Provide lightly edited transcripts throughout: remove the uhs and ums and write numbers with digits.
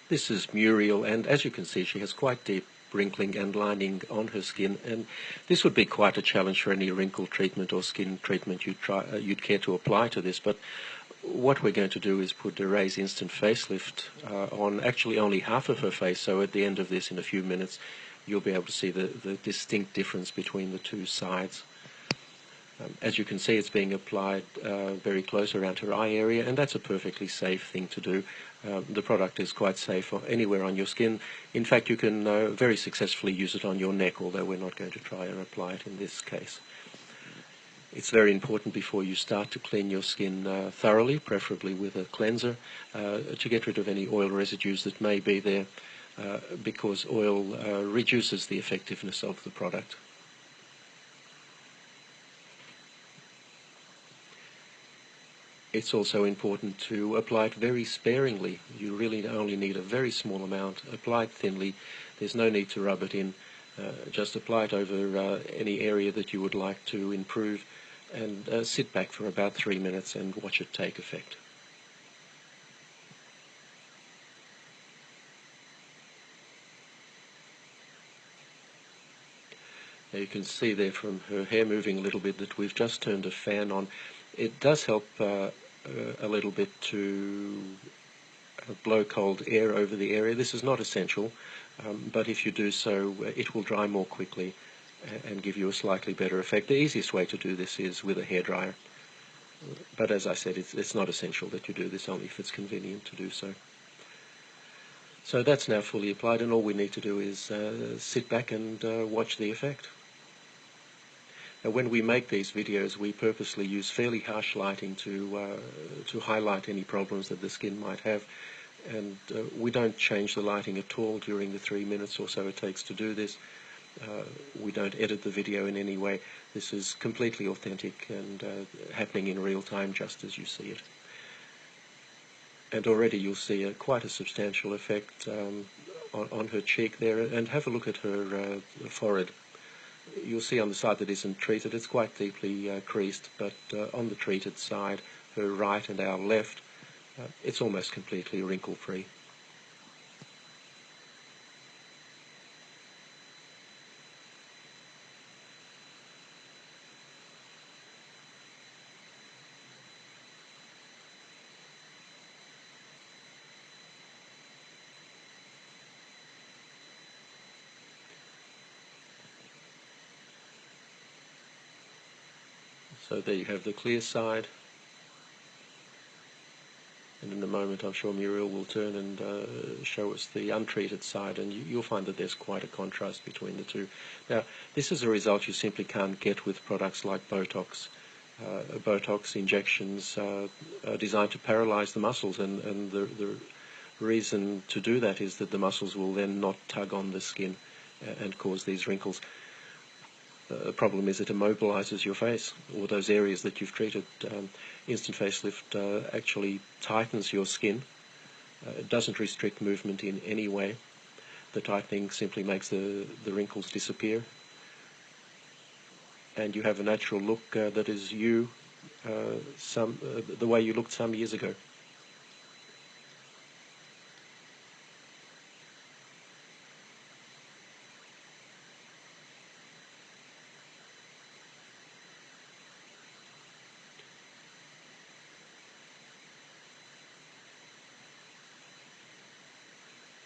This is Muriel, and as you can see, she has quite deep wrinkling and lining on her skin, and this would be quite a challenge for any wrinkle treatment or skin treatment you'd care to apply to this. But what we're going to do is put Raise Instant Facelift on actually only half of her face, so at the end of this, in a few minutes, you'll be able to see the distinct difference between the two sides. As you can see, it's being applied very close around her eye area, and that's a perfectly safe thing to do. The product is quite safe anywhere on your skin. In fact, you can very successfully use it on your neck, although we're not going to try and apply it in this case. It's very important before you start to clean your skin thoroughly, preferably with a cleanser, to get rid of any oil residues that may be there, because oil reduces the effectiveness of the product. It's also important to apply it very sparingly. You really only need a very small amount. Apply it thinly. There's no need to rub it in. Just apply it over any area that you would like to improve, and sit back for about 3 minutes and watch it take effect. Now you can see there from her hair moving a little bit that we've just turned a fan on. It does help a little bit to blow cold air over the area. This is not essential, but if you do so, it will dry more quickly and give you a slightly better effect. The easiest way to do this is with a hairdryer, but as I said, it's not essential that you do this, only if it's convenient to do so. So that's now fully applied, and all we need to do is sit back and watch the effect. Now, when we make these videos, we purposely use fairly harsh lighting to highlight any problems that the skin might have, and we don't change the lighting at all during the 3 minutes or so it takes to do this. We don't edit the video in any way. This is completely authentic and happening in real time, just as you see it. And already you'll see quite a substantial effect on her cheek there, and have a look at her forehead. You'll see on the side that isn't treated, it's quite deeply creased, but on the treated side, her right and our left, it's almost completely wrinkle-free. So there you have the clear side, and in a moment I'm sure Muriel will turn and show us the untreated side, and you'll find that there's quite a contrast between the two. Now, this is a result you simply can't get with products like Botox. Botox injections are designed to paralyze the muscles, and the reason to do that is that the muscles will then not tug on the skin and cause these wrinkles. The problem is it immobilizes your face, or those areas that you've treated. Instant Facelift actually tightens your skin. It doesn't restrict movement in any way. The tightening simply makes the wrinkles disappear, and you have a natural look that is you, the way you looked some years ago.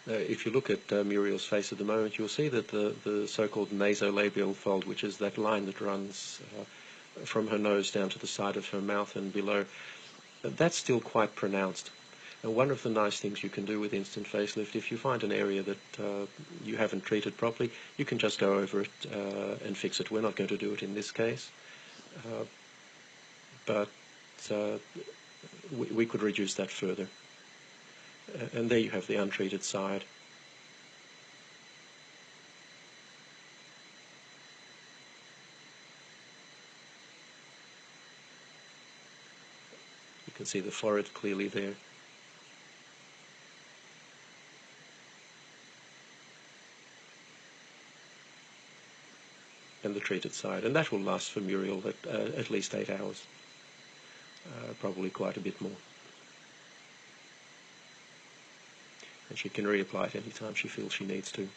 If you look at Muriel's face at the moment, you'll see that the so-called nasolabial fold, which is that line that runs from her nose down to the side of her mouth and below, that's still quite pronounced. And one of the nice things you can do with Instant Facelift, if you find an area that you haven't treated properly, you can just go over it and fix it. We're not going to do it in this case, but we could reduce that further. And there you have the untreated side. You can see the forehead clearly there. And the treated side. And that will last for Muriel at least 8 hours. Probably quite a bit more. and she can reapply it any time she feels she needs to.